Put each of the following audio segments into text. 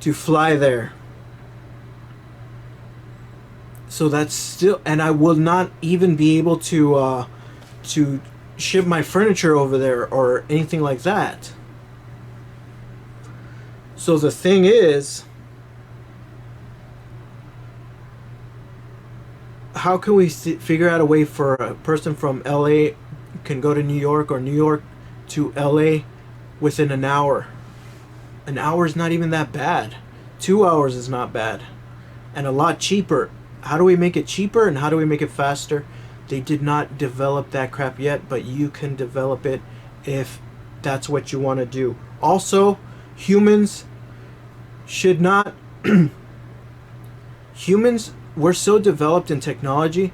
to fly there. So that's still, and I will not even be able to ship my furniture over there or anything like that. So the thing is, how can we figure out a way for a person from LA can go to New York or New York to LA within an hour? An hour is not even that bad. 2 hours is not bad. And a lot cheaper. How do we make it cheaper and how do we make it faster? They did not develop that crap yet, but you can develop it if that's what you want to do. Also, humans should not humans, we're so developed in technology,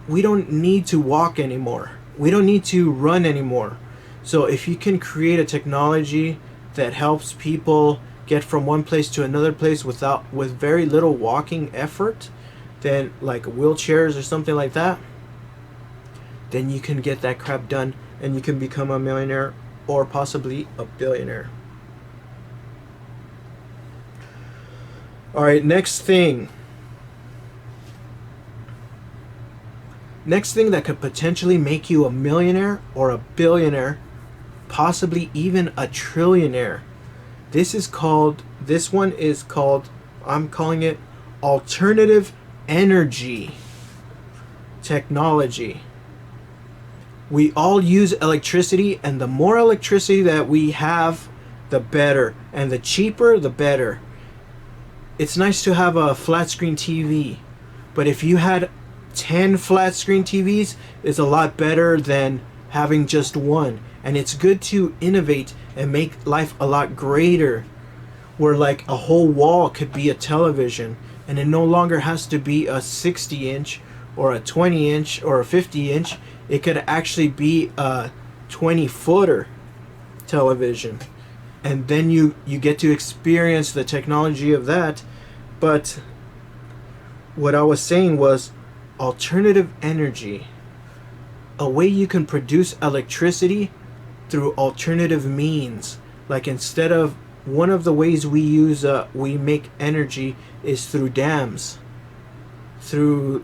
we don't need to walk anymore. We don't need to run anymore. So if you can create a technology that helps people get from one place to another place with very little walking effort, then like wheelchairs or something like that, then you can get that crap done and you can become a millionaire or possibly a billionaire. All right, next thing that could potentially make you a millionaire or a billionaire, possibly even a trillionaire. This one is called, I'm calling it alternative energy technology. We all use electricity, and the more electricity that we have, the better. And the cheaper, the better. It's nice to have a flat screen TV, but if you had 10 flat screen TVs, it's a lot better than having just one. And it's good to innovate and make life a lot greater, where like a whole wall could be a television, and it no longer has to be a 60-inch or a 20-inch or a 50-inch. It could actually be a 20-footer television. And then you get to experience the technology of that. But what I was saying was alternative energy. A way you can produce electricity through alternative means. Like instead of, one of the ways we make energy is through dams. Through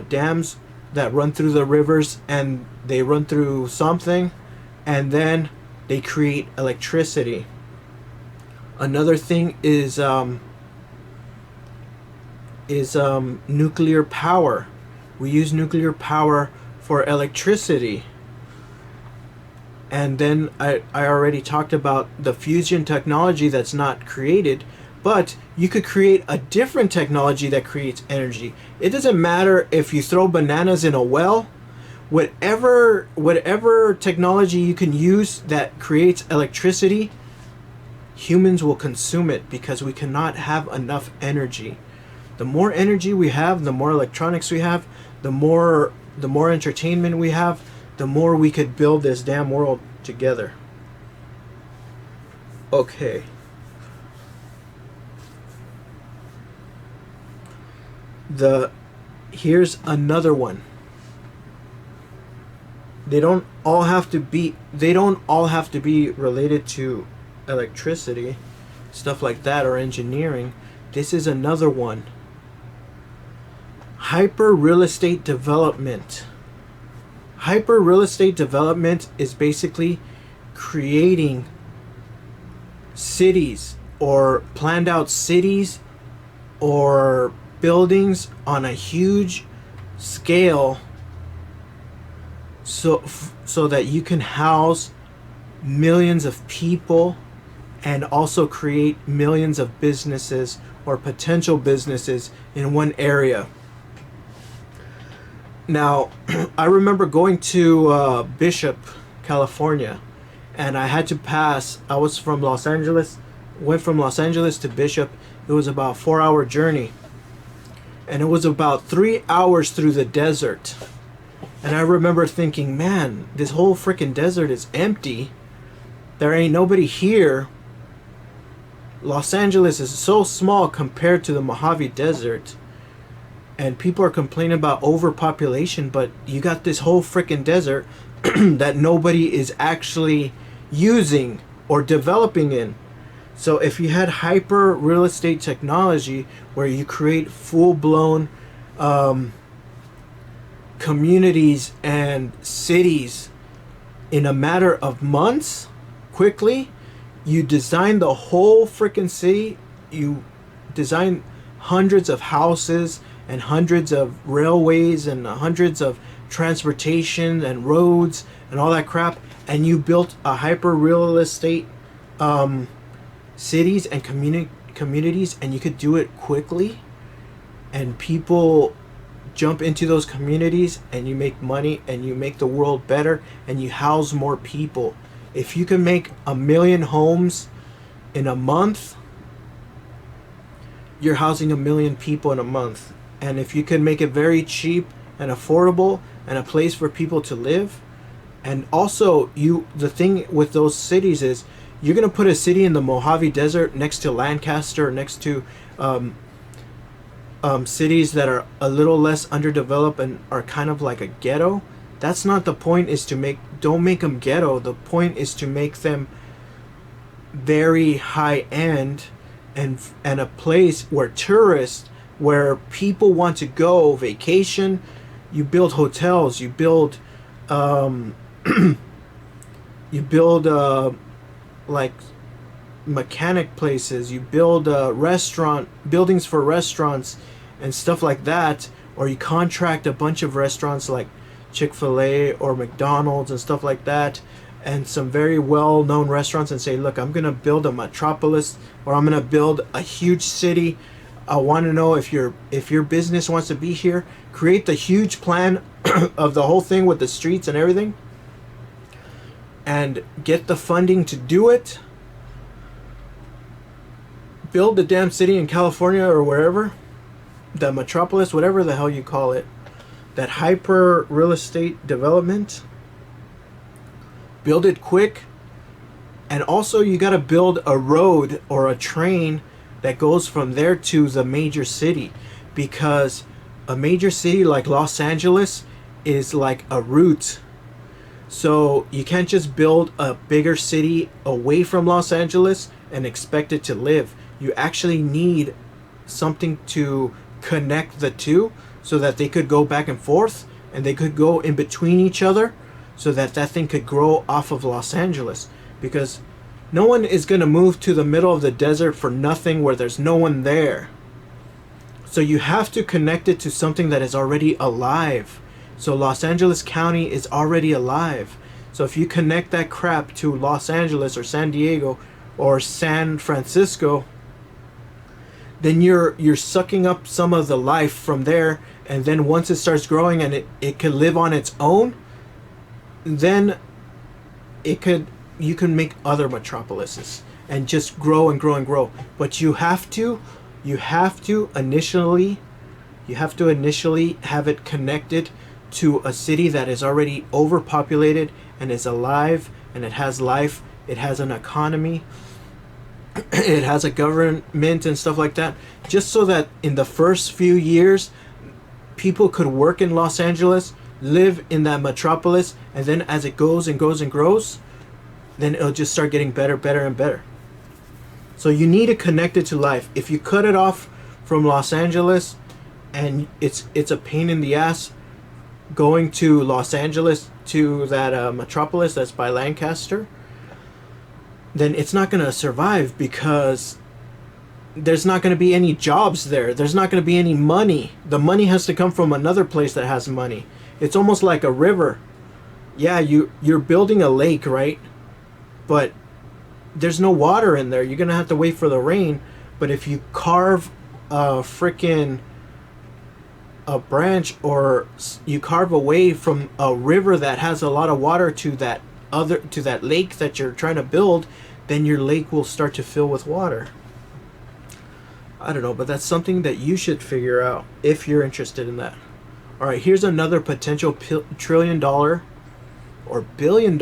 dams that run through the rivers, and they run through something, and then they create electricity. Another thing is nuclear power. We use nuclear power for electricity. And then I already talked about the fusion technology that's not created, but you could create a different technology that creates energy. It doesn't matter if you throw bananas in a well. Whatever technology you can use that creates electricity, humans will consume it because we cannot have enough energy. The more energy we have, the more electronics we have, the more entertainment we have, the more we could build this damn world together. Okay. Here's another one. They don't all have to be related to electricity, stuff like that, or engineering. This is another one. Hyper real estate development. Hyper real estate development is basically creating cities or planned out cities or buildings on a huge scale, so that you can house millions of people and also create millions of businesses or potential businesses in one area. Now, I remember going to Bishop, California, and I had to pass. I was from Los Angeles, went from Los Angeles to Bishop. It was about a 4-hour journey, and it was about 3 hours through the desert. And I remember thinking, man, this whole freaking desert is empty. There ain't nobody here. Los Angeles is so small compared to the Mojave Desert. And people are complaining about overpopulation, but you got this whole freaking desert that nobody is actually using or developing in. So if you had hyper real estate technology where you create full blown communities and cities in a matter of months, quickly, you design the whole freaking city, you design hundreds of houses and hundreds of railways and hundreds of transportation and roads and all that crap, and you built a hyper real estate cities and communities, and you could do it quickly, and people jump into those communities, and you make money, and you make the world better, and you house more people. If you can make 1 million homes in a month, you're housing 1 million people in a month. And if you can make it very cheap and affordable and a place for people to live, and also the thing with those cities is you're going to put a city in the Mojave Desert next to Lancaster, next to cities that are a little less underdeveloped and are kind of like a ghetto. That's not the point. Don't make them ghetto. The point is to make them very high end and a place where tourists, where people want to go vacation. You build hotels, you build like mechanic places, you build buildings for restaurants and stuff like that, or you contract a bunch of restaurants like Chick-fil-A or McDonald's and stuff like that, and some very well-known restaurants, and say, look, I'm gonna build a metropolis, or I'm gonna build a huge city. I want to know if your business wants to be here. Create the huge plan of the whole thing with the streets and everything, and get the funding to do it. Build the damn city in California or wherever, the metropolis, whatever the hell you call it, that hyper real estate development. Build it quick, and also you got to build a road or a train that goes from there to the major city, because a major city like Los Angeles is like a route. So you can't just build a bigger city away from Los Angeles and expect it to live. You actually need something to connect the two so that they could go back and forth, and they could go in between each other, so that thing could grow off of Los Angeles. Because no one is going to move to the middle of the desert for nothing where there's no one there. So you have to connect it to something that is already alive. So Los Angeles County is already alive. So if you connect that crap to Los Angeles or San Diego or San Francisco, then you're sucking up some of the life from there, and then once it starts growing and it can live on its own, then you can make other metropolises and just grow and grow and grow. But you have to initially have it connected to a city that is already overpopulated and is alive, and it has life, it has an economy, it has a government and stuff like that, just so that in the first few years people could work in Los Angeles, live in that metropolis, and then as it goes and goes and grows, then it'll just start getting better and better. So you need to connect it to life. If you cut it off from Los Angeles, and it's a pain in the ass going to Los Angeles to that metropolis that's by Lancaster, then it's not going to survive, because there's not going to be any jobs there. There's not going to be any money. The money has to come from another place that has money. It's almost like a river. Yeah, you're building a lake, right? But there's no water in there. You're going to have to wait for the rain. But if you carve a branch, or you carve away from a river that has a lot of water to that lake that you're trying to build, then your lake will start to fill with water. I don't know, but that's something that you should figure out if you're interested in that. All right, here's another potential $1 trillion or $1 billion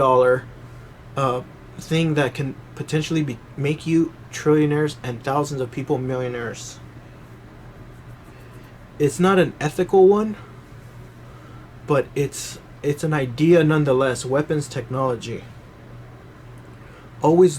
thing that can potentially make you trillionaires and thousands of people millionaires. It's not an ethical one, but it's an idea nonetheless. Weapons technology. Always